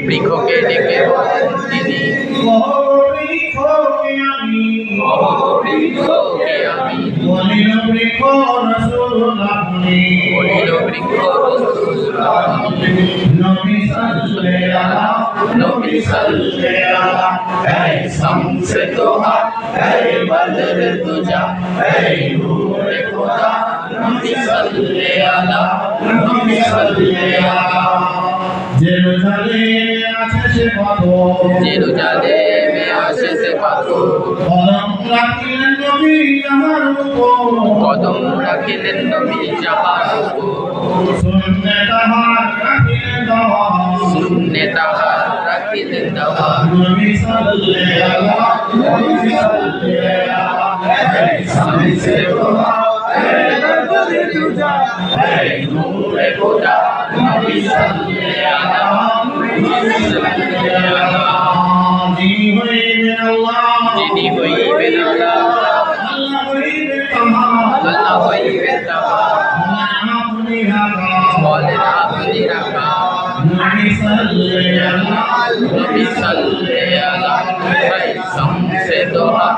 বৃক্ষকে ডেকে বলেন তিনি, বলিল বৃক্ষ রসুল আপনি, নবী সাল্লাল্লাহু এই শামসে তোহা এই বদর তুজা এই নূরে খোদা নবী সাল্লাল্লাহু জেরুজালেমে আছে সে পাথর, কদম রাখিলেন নবী যাহার উপর, শূন্যে তাহার রাখিলেন দাওয়া, নবী সাল্লাল্লাহু শামসে তোহা এই বদর তুজা এই নূরে খোদা নবী সাল্লাল্লাহু যিনি হইবেন আল্লাহ, আল্লাহ হইবেন তাহার, বলেন আপনি রাখা, নবী সাল্লাল্লাহু এই শামসে তোহা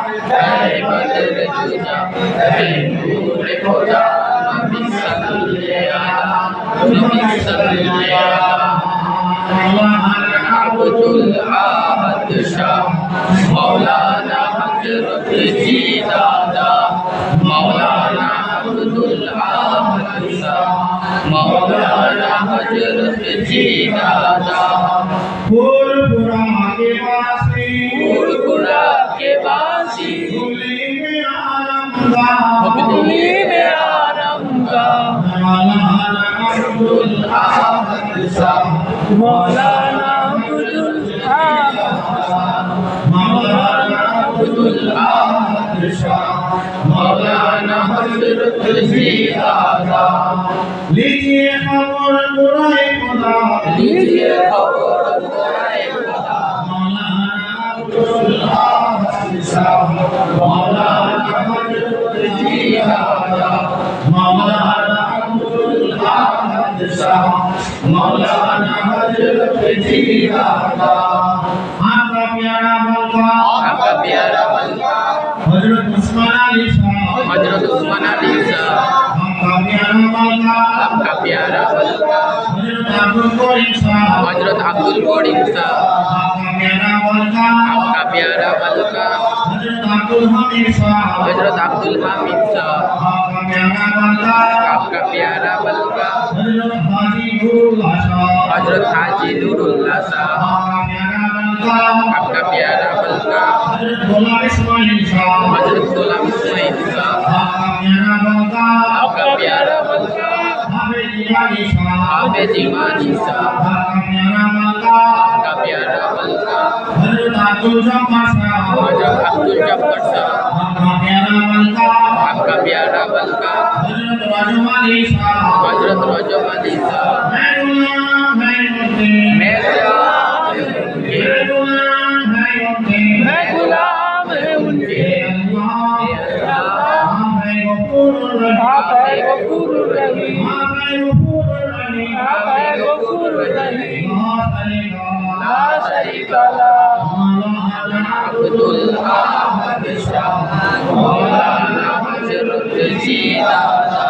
এই বদর তুজা এই নূরে খোদা নবী সাল্লাল্লাহু আব্দুল আহাদ শাহ মৌলানা হযরত জি দাদা, মৌলানা আব্দুল আহাদ শাহ মৌলানা হযরত জি দাদা, ফুলপুরা के बासी हुगली में आराम का मौलाना अब्दुल अहद शाह, मौलाना अब्दुल अहद शाह, मौलाना हज़रत जी दादा, लीजिए खबर बुराई खुदा, लीजिए खबर बुराई खुदा, मौलाना अब्दुल अहद शाह, मौलाना हज़रत जी दादा, मौलाना अब्दुल अहद शाह, मौलाना हज़रत जी दादा, आपका प्यारा मौला, आपका प्यारा मौला हज़रत उस्मान अली शाह, हज़रत उस्मान अली शाह, आपका प्यारा मौला, आपका प्यारा मौला हज़रत अब्दुल करीम शाह, हज़रत अब्दुल करीम शाह, आपका प्यारा मौला, आपका प्यारा मौला हज़रत अब्दुल हामिद शाह, हज़रत अब्दुल हामिद शाह, आपका प्यारा मौला, आपका प्यारा मौला हज़रत हाजी नूरुल्लाह शाह, हज़रत हाजी नूरुल्लाह शाह, आपका प्यारा मौला हज़रत गुलाम इस्माइल शाह, हज़रत गुलाम इस्माइल शाह, आपका प्यारा मौला हाफिज़ इमानी शाह, हाफिज़ इमानी शाह, आपका प्यारा मौला हज़रत अब्दुल जब्बार शाह, हज़रत अब्दुल जब्बार शाह, आपका प्यारा हल्का हजरत वाजवाली साहब हजरत रजवाली साहब मैं गुलाम है उनके मैं गुलाम मैं गुलाम है उनके मैं गुलाम है उनके आप है गफूरुर रहीम आप है गफूरुर रहीम आप है गफूरुर रहीम आप है गफूरुर रहीम ला शरीका ला शरीका ला मौलाना अब्दुल अहद शाह मौलाना हजरत जीदादा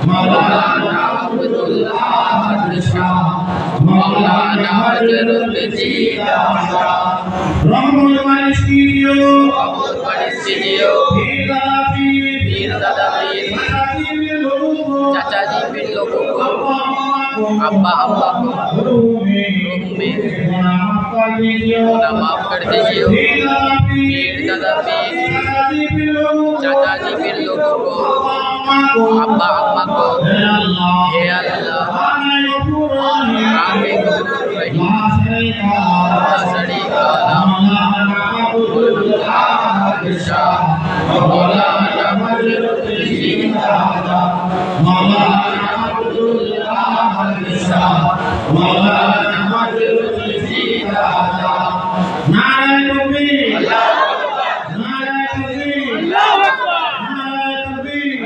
मौलाना अब्दुल अहद शाह मौलाना हजरत जीदादा रहमुल वारिस कीजियो अबुल वारिस कीजियो पीर दादा पीर चाचा जी पीर लोगों को अब्बा अब्बा को रूह में माफ कर दीजिए पीर दादा पीर चाचा जी पीर लोगों को अब्बा अम्मा को हे अल्लाह आगे गफूर रहीम ला शरीका ला मौलाना हजरत जीदादा मौलाना अब्दुल अहद शाह मौलाना हजरत जीदादा नारे तकबीर नारे तकबीर अल्लाहु अकबर नारे तकबीर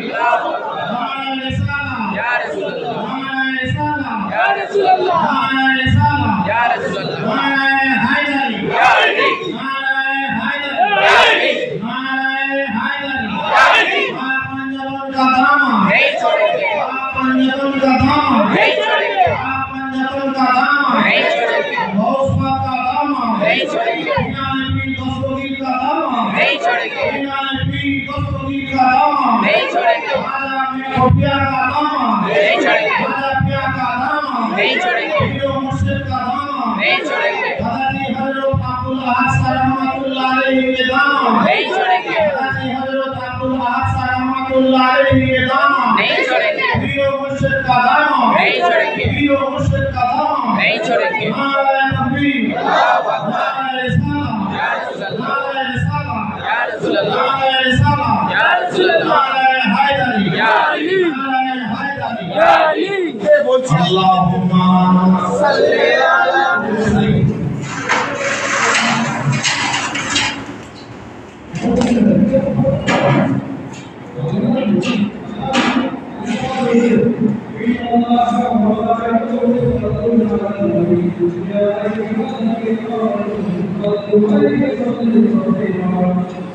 नारे रिसाला या रसूल अल्लाह नारे रिसाला या रसूल अल्लाह नारे रिसाला या रसूल अल्लाह नारे हैदरी या अली नारे हैदरी या अली नारे हैदरी या अली आप पंजतन का दामन नहीं छोड़ेंगे आप पंजतन का दामन नहीं छोड़ेंगे आप पंजतन का दामन नहीं छोड़ेंगे गौसपा का दामन नहीं छोड़ेंगे इनाने पीर दस्तगीर का दामन नहीं छोड़ेंगे इनाने पीर दस्तगीर का दामन नहीं छोड़ेंगे आजा में खोपिया का दामन नहीं छोड़ेंगे आजा पिया का दामन नहीं छोड़ेंगे पीरो मुर्शिद का दामन नहीं छोड़ेंगे हज़रत हजरत अब्दुल अहद रहमतुल्लाह अलैहि के दामन नहीं छोड़ेंगे हज़रत हजरत अब्दुल अहद रहमतुल्लाह अलैहि के दामन नहीं छोड़ेंगे पीरो मुर्शिद का दामन नहीं छोड़ेंगे पीरो मुर्शिद का दामन नहीं छोड़ेंगे नारे तकबीर अल्लाहु अकबर नारे रिसाला या रसूल अल्लाह नारे रिसाला या रसूल अल्लाह नारे रिसाला या रसूल अल्लाह नारे हैदरी या अली नारे हैदरी या अली बोलছি আল্লাহুম্মা सल्ली अला Thank you.